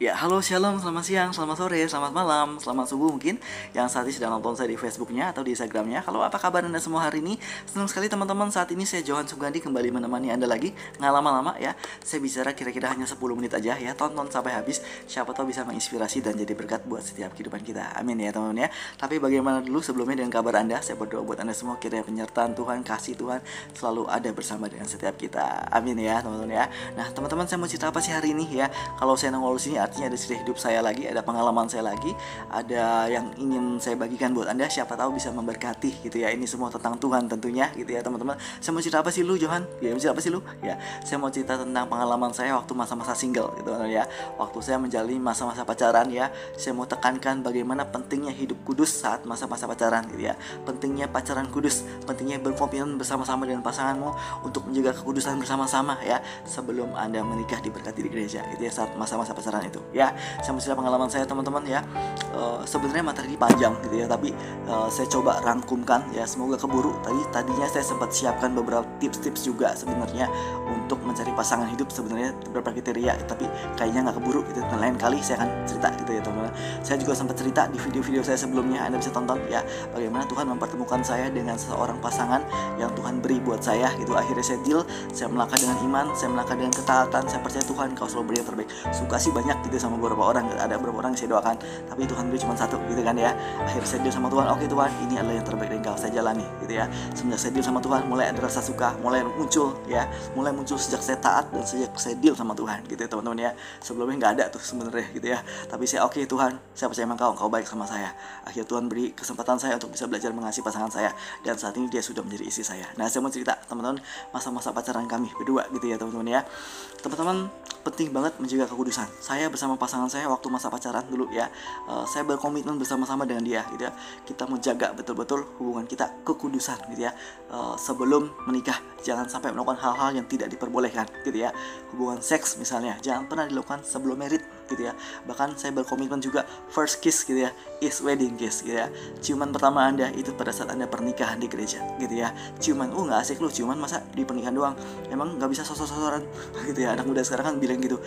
Ya, halo shalom, selamat siang, selamat sore, selamat malam, selamat subuh mungkin yang saat ini sedang nonton saya di Facebooknya atau di Instagramnya. Halo, apa kabar Anda semua hari ini? Senang sekali teman-teman, saat ini saya Johan Sugandi kembali menemani Anda lagi. Nggak lama-lama ya, saya bicara kira-kira hanya 10 menit aja ya. Tonton sampai habis, siapa tahu bisa menginspirasi dan jadi berkat buat setiap kehidupan kita. Amin ya teman-teman ya. Tapi bagaimana dulu sebelumnya dengan kabar Anda? Saya berdoa buat Anda semua kiranya penyertaan Tuhan, kasih Tuhan selalu ada bersama dengan setiap kita. Amin ya teman-teman ya. Nah teman-teman, saya mau cerita apa sih hari ini ya? Kalau saya nongol di sini artinya ada cerita hidup saya lagi, ada pengalaman saya lagi, ada yang ingin saya bagikan buat Anda, siapa tahu bisa memberkati gitu ya. Ini semua tentang Tuhan tentunya gitu ya teman-teman. Saya mau cerita apa sih lu Johan? Ya mau cerita apa sih lu? Ya, saya mau cerita tentang pengalaman saya waktu masa-masa single gitu teman-teman ya. Waktu saya menjalani masa-masa pacaran ya, saya mau tekankan bagaimana pentingnya hidup kudus saat masa-masa pacaran gitu ya. Pentingnya pacaran kudus, pentingnya berkomitmen bersama-sama dengan pasanganmu untuk menjaga kekudusan bersama-sama ya, sebelum Anda menikah diberkati di gereja gitu ya, saat masa-masa pacaran itu ya. Saya mau cerita pengalaman saya teman-teman ya. Sebenarnya materi ini panjang gitu ya, tapi saya coba rangkumkan ya, semoga keburu. Tadinya saya sempat siapkan beberapa tips-tips juga sebenarnya untuk mencari pasangan hidup, sebenarnya beberapa kriteria, tapi kayaknya nggak keburu gitu. Dan lain kali saya akan cerita gitu ya teman-teman. Saya juga sempat cerita di video-video saya sebelumnya, Anda bisa tonton ya, bagaimana Tuhan mempertemukan saya dengan seorang pasangan yang Tuhan beri buat saya gitu. Akhirnya saya deal, saya melangkah dengan iman, saya melangkah dengan ketaatan, saya percaya Tuhan kau selalu beri yang terbaik. Suka sih banyak gitu sama beberapa orang, ada beberapa orang yang saya doakan, tapi Tuhan beri cuma satu gitu kan ya. Akhirnya saya deal sama Tuhan, oke Tuhan, ini adalah yang terbaik yang kau saya jalani gitu ya. Semenjak saya deal sama Tuhan, mulai ada rasa suka, mulai muncul ya, mulai muncul sejak saya taat dan sejak saya deal sama Tuhan gitu ya teman-teman ya. Sebelumnya nggak ada tuh sebenarnya gitu ya, tapi saya oke Tuhan, saya percaya emang kau baik sama saya. Akhirnya Tuhan beri kesempatan saya untuk bisa belajar mengasihi pasangan saya, dan saat ini dia sudah menjadi istri saya. Nah saya mau cerita teman-teman masa-masa pacaran kami berdua gitu ya teman-teman ya. Teman-teman, penting banget menjaga kekudusan. Saya bersama pasangan saya waktu masa pacaran dulu ya, saya berkomitmen bersama-sama dengan dia gitu ya. Kita mau jaga betul-betul hubungan kita kekudusan gitu ya, sebelum menikah. Jangan sampai melakukan hal-hal yang tidak diperbolehkan gitu ya. Hubungan seks misalnya jangan pernah dilakukan sebelum merit gitu ya. Bahkan saya berkomitmen juga, first kiss gitu ya is wedding kiss gitu ya. Ciuman pertama Anda itu pada saat Anda pernikahan di gereja gitu ya. Ciuman, nggak asik lu ciuman masa di pernikahan doang, emang nggak bisa sosor-sosoran gitu ya. Anak muda sekarang kan bilang gitu,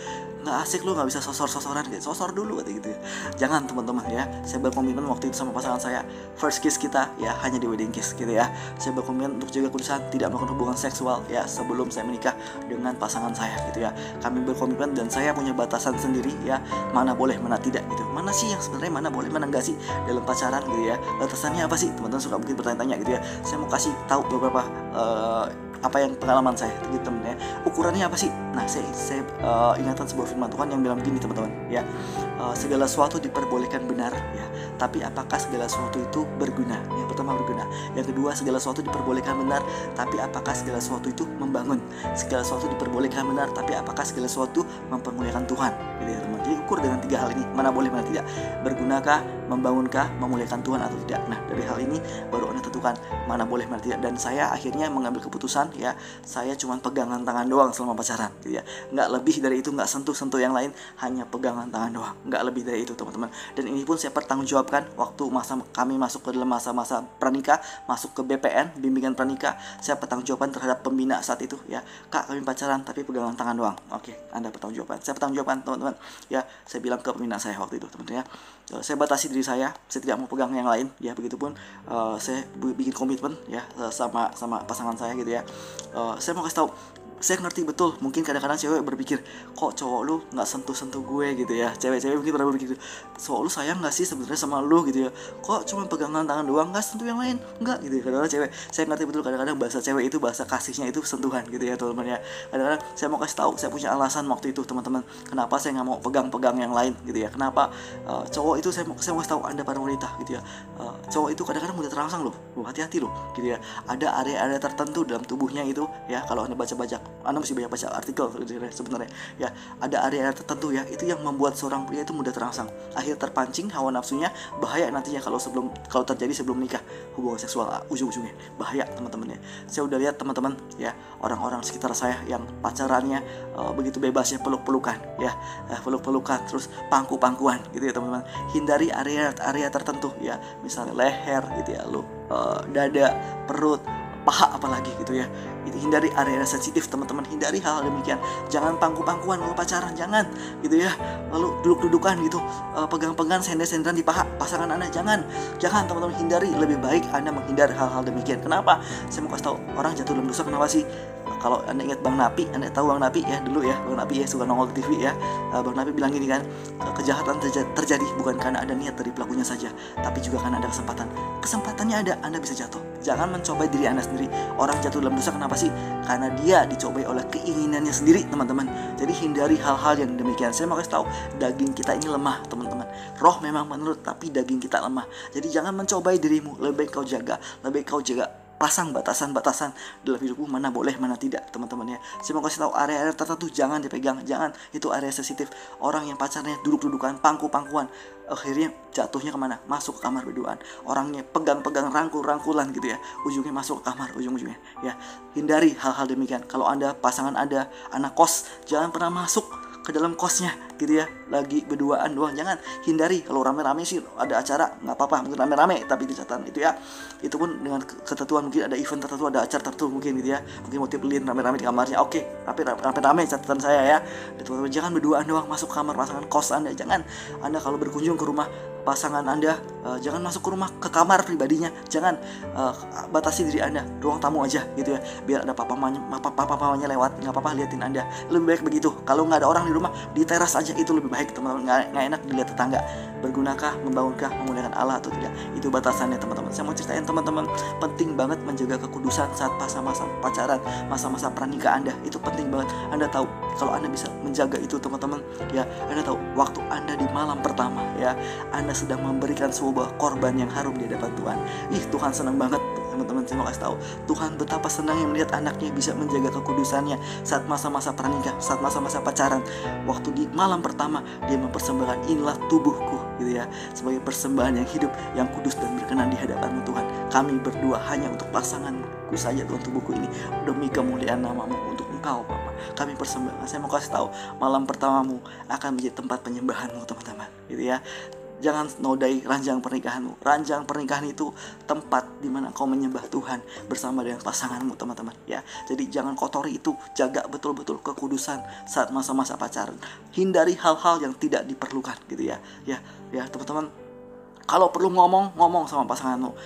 nggak asik lu nggak bisa sosor-sosoran gitu. Sosor dulu gitu ya. Jangan teman-teman ya. Saya berkomitmen waktu itu sama pasangan saya, first kiss kita ya hanya di wedding kiss gitu ya. Saya berkomitmen untuk jaga kudusan, tidak melakukan hubungan seksual ya sebelum saya menikah dengan pasangan saya gitu ya. Kami berkomitmen dan saya punya batasan sendiri ya, mana boleh mana tidak gitu. Mana sih yang sebenarnya mana boleh mana enggak sih dalam pacaran gitu ya. Batasannya apa sih? Teman-teman suka mungkin bertanya-tanya gitu ya. Saya mau kasih tahu beberapa apa yang pengalaman saya gitu teman-teman ya. Ukurannya apa sih? Nah saya ingatkan sebuah firman Tuhan yang bilang gini teman-teman ya, segala sesuatu diperbolehkan benar ya, tapi apakah segala sesuatu itu berguna? Yang pertama berguna. Yang kedua, segala sesuatu diperbolehkan benar, tapi apakah segala sesuatu itu membangun? Segala sesuatu diperbolehkan benar, tapi apakah segala sesuatu mempermuliakan Tuhan? Gitu ya teman. Jadi ukur dengan tiga hal ini, mana boleh mana tidak. Bergunakah, membangunkah, memuliakan Tuhan atau tidak? Nah dari hal ini baru Anda tentukan mana boleh mana tidak. Dan saya akhirnya mengambil keputusan ya, saya cuma pegangan tangan doang selama pacaran gitu ya. Nggak lebih dari itu, nggak sentuh-sentuh yang lain, hanya pegangan tangan doang, nggak lebih dari itu teman-teman. Dan ini pun saya pertanggungjawabkan waktu masa kami masuk ke dalam masa-masa pranikah, masuk ke BPN, bimbingan pranikah. Saya pertanggungjawabkan terhadap pembina saat itu ya, kak kami pacaran tapi pegangan tangan doang. Oke, Anda pertanggungjawabkan, saya pertanggungjawabkan teman-teman ya. Saya bilang ke pembina saya waktu itu teman-teman ya, saya batasi diri saya tidak mau pegang yang lain ya. Begitupun saya bikin komitmen ya sama pasangan saya gitu ya. Saya mau kasih tahu, saya ngerti betul, mungkin kadang-kadang cewek berpikir, kok cowok lu nggak sentuh-sentuh gue gitu ya. Cewek-cewek mungkin pernah berpikir, cowok lu sayang nggak sih sebenarnya sama lu gitu ya, kok cuma pegangan tangan doang nggak sentuh yang lain, nggak gitu ya. Kadang-kadang cewek, saya ngerti betul, kadang-kadang bahasa cewek itu, bahasa kasihnya itu sentuhan gitu ya teman-teman ya. Kadang-kadang saya mau kasih tahu, saya punya alasan waktu itu teman-teman, kenapa saya nggak mau pegang-pegang yang lain gitu ya. Kenapa cowok itu, saya mau kasih tahu Anda para wanita gitu ya, cowok itu kadang-kadang mudah terangsang loh, hati-hati loh gitu ya. Ada area-area tertentu dalam tubuhnya itu ya, kalau Anda baca-baca, Anda mesti banyak baca artikel sebenarnya ya, ada area tertentu ya, itu yang membuat seorang pria itu mudah terangsang, akhirnya terpancing hawa nafsunya. Bahaya nantinya kalau terjadi sebelum nikah, hubungan seksual ujung-ujungnya bahaya teman-teman ya. Saya udah lihat teman-teman ya, orang-orang sekitar saya yang pacarannya begitu bebasnya, peluk-pelukan ya, peluk-pelukan terus pangku-pangkuan gitu ya teman-teman. Hindari area tertentu ya, misalnya leher gitu ya, dada, perut, paha apalagi gitu ya. Hindari area sensitif teman-teman, hindari hal demikian. Jangan pangku-pangkuan kalau pacaran, jangan gitu ya. Lalu duduk-dudukan gitu, pegang-pegang sender-senderan di paha pasangan Anda, jangan teman-teman, hindari. Lebih baik Anda menghindari hal-hal demikian. Kenapa? Saya mau kasih tahu, orang jatuh dalam dosa kenapa sih? Kalau Anda ingat Bang Napi, Anda tahu Bang Napi ya dulu ya, Bang Napi ya suka nongol di TV ya. Bang Napi bilang gini kan, kejahatan terjadi bukan karena ada niat dari pelakunya saja, tapi juga karena ada kesempatan. Kesempatannya ada, Anda bisa jatuh. Jangan mencobai diri Anda sendiri. Orang jatuh dalam dosa kenapa sih? Karena dia dicobai oleh keinginannya sendiri teman-teman. Jadi hindari hal-hal yang demikian. Saya mau kasih tahu, daging kita ini lemah teman-teman. Roh memang menurut, tapi daging kita lemah. Jadi jangan mencobai dirimu. Lebih baik kau jaga, pasang batasan-batasan dalam hidupmu, mana boleh mana tidak teman-teman ya. Saya mau kasih tahu, area-area tertentu jangan dipegang, jangan, itu area sensitif. Orang yang pacarnya duduk-dudukan, pangku-pangkuan, akhirnya jatuhnya kemana? Masuk ke kamar berduaan. Orangnya pegang-pegang, rangkul-rangkulan gitu ya, ujungnya masuk ke kamar ujung-ujungnya ya. Hindari hal-hal demikian. Kalau Anda pasangan Anda anak kos, jangan pernah masuk ke dalam kosnya gitu ya, lagi berduaan doang, jangan. Hindari. Kalau rame-rame sih ada acara nggak apa-apa, mungkin rame-rame, tapi di catatan itu ya, itu pun dengan ketentuan, mungkin ada event tertentu, ada acara tertentu mungkin gitu ya, mungkin mau tiplin rame-rame di kamarnya, oke, tapi rame-rame catatan saya ya. Teman-teman, jangan berduaan doang masuk kamar pasangan kos Anda, jangan. Anda kalau berkunjung ke rumah pasangan Anda, jangan masuk ke rumah, ke kamar pribadinya, jangan. Batasi diri Anda, ruang tamu aja gitu ya, biar ada papa-mamanya lewat, nggak apa-apa liatin Anda, lebih baik begitu. Kalau nggak ada orang di rumah, di teras aja, itu lebih baik teman-teman. Nggak enak dilihat tetangga. Bergunakah, membangunkah, menggunakan Allah atau tidak, itu batasannya teman-teman. Saya mau ceritain teman-teman, penting banget menjaga kekudusan saat masa-masa pacaran, masa-masa pranikah Anda, itu penting banget. Anda tahu, kalau Anda bisa menjaga itu teman-teman ya, Anda tahu waktu Anda di malam pertama ya, Anda sedang memberikan sebuah korban yang harum di hadapan Tuhan. Tuhan senang banget teman-teman. Saya mau kasih tahu, Tuhan betapa senangnya melihat anaknya bisa menjaga kekudusannya saat masa-masa pranikah, saat masa-masa pacaran. Waktu di malam pertama dia mempersembahkan, inilah tubuhku gitu ya, sebagai persembahan yang hidup, yang kudus dan berkenan di hadapan Tuhan. Kami berdua hanya untuk pasanganku saja Tuhan, tubuhku ini demi kemuliaan namamu, untuk Engkau Bapa kami persembahkan. Saya mau kasih tahu, malam pertamamu akan menjadi tempat penyembahanmu teman-teman gitu ya. Jangan nodai ranjang pernikahanmu. Ranjang pernikahan itu tempat di mana kau menyembah Tuhan bersama dengan pasanganmu teman-teman ya. Jadi jangan kotori itu, jaga betul-betul kekudusan saat masa-masa pacaran. Hindari hal-hal yang tidak diperlukan gitu ya. Ya teman-teman, kalau perlu ngomong sama pasanganmu.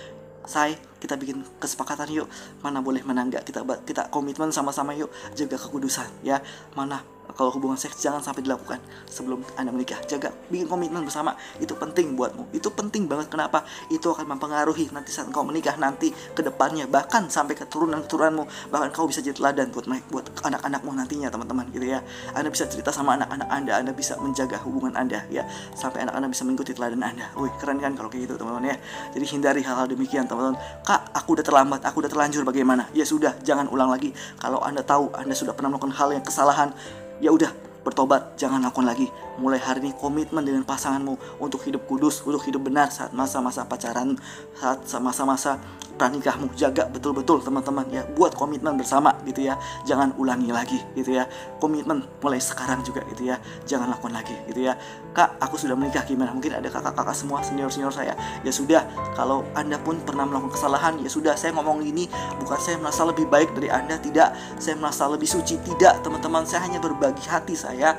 Kita bikin kesepakatan yuk, mana boleh mana enggak, kita komitmen sama-sama yuk, jaga kekudusan ya. Mana kalau hubungan seks jangan sampai dilakukan sebelum Anda menikah. Jaga, bikin komitmen bersama, itu penting buatmu. Itu penting banget. Kenapa? Itu akan mempengaruhi nanti saat kau menikah nanti ke depannya, bahkan sampai keturunan-keturunanmu. Bahkan kau bisa jadi teladan buat anak-anakmu nantinya teman-teman gitu ya. Anda bisa cerita sama anak-anak Anda bisa menjaga hubungan Anda ya, sampai anak-anak bisa mengikuti teladan Anda. Wih, keren kan kalau kayak gitu teman-teman ya. Jadi hindari hal-hal demikian teman-teman. Kak, aku udah terlambat, aku udah terlanjur, bagaimana? Ya sudah, jangan ulang lagi. Kalau Anda tahu Anda sudah pernah melakukan hal yang kesalahan, ya udah, bertobat, jangan lakukan lagi. Mulai hari ini komitmen dengan pasanganmu untuk hidup kudus, untuk hidup benar saat masa-masa pacaran, saat masa-masa pranikahmu. Jaga betul-betul teman-teman ya, buat komitmen bersama gitu ya. Jangan ulangi lagi gitu ya. Komitmen mulai sekarang juga gitu ya. Jangan lakukan lagi gitu ya. Kak, aku sudah menikah, gimana? Mungkin ada kakak-kakak semua, senior-senior saya. Ya sudah, kalau Anda pun pernah melakukan kesalahan, ya sudah, saya ngomong ini bukan saya merasa lebih baik dari Anda, tidak. Saya merasa lebih suci, tidak teman-teman. Saya hanya berbagi hati saya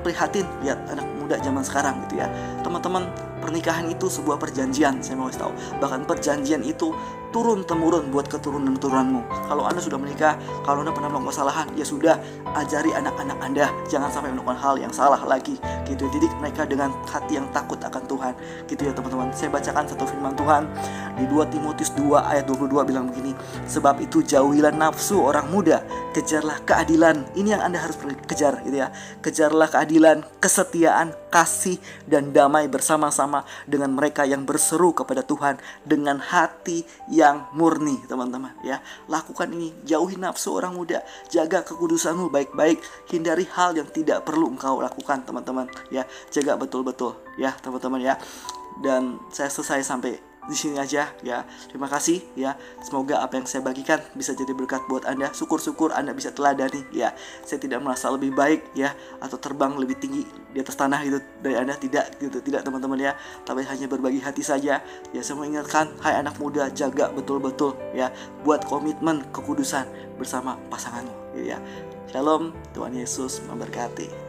prihatin lihat anak muda zaman sekarang gitu ya. Teman-teman, pernikahan itu sebuah perjanjian, saya mau kasih tahu. Bahkan perjanjian itu turun-temurun buat keturunan-keturunanmu. Kalau Anda sudah menikah, kalau Anda pernah melakukan kesalahan, ya sudah, ajari anak-anak Anda jangan sampai melakukan hal yang salah lagi gitu. Didik mereka dengan hati yang takut akan Tuhan gitu ya teman-teman. Saya bacakan satu firman Tuhan di 2 Timotius 2 ayat 22 bilang begini, sebab itu jauhilah nafsu orang muda, kejarlah keadilan. Ini yang Anda harus kejar gitu ya. Kejarlah keadilan, kesetiaan, kasih dan damai bersama-sama dengan mereka yang berseru kepada Tuhan dengan hati yang murni teman-teman ya. Lakukan ini, jauhi nafsu orang muda, jaga kekudusanmu baik-baik, hindari hal yang tidak perlu engkau lakukan teman-teman ya. Jaga betul-betul ya teman-teman ya. Dan saya selesai sampai di sini aja ya. Terima kasih ya. Semoga apa yang saya bagikan bisa jadi berkat buat Anda. Syukur-syukur Anda bisa teladani ya. Saya tidak merasa lebih baik ya atau terbang lebih tinggi di atas tanah gitu dari Anda, tidak gitu, tidak teman-teman ya. Tapi hanya berbagi hati saja. Ya, saya mengingatkan, hai anak muda, jaga betul-betul ya, buat komitmen kekudusan bersama pasanganmu gitu ya. Shalom, Tuhan Yesus memberkati.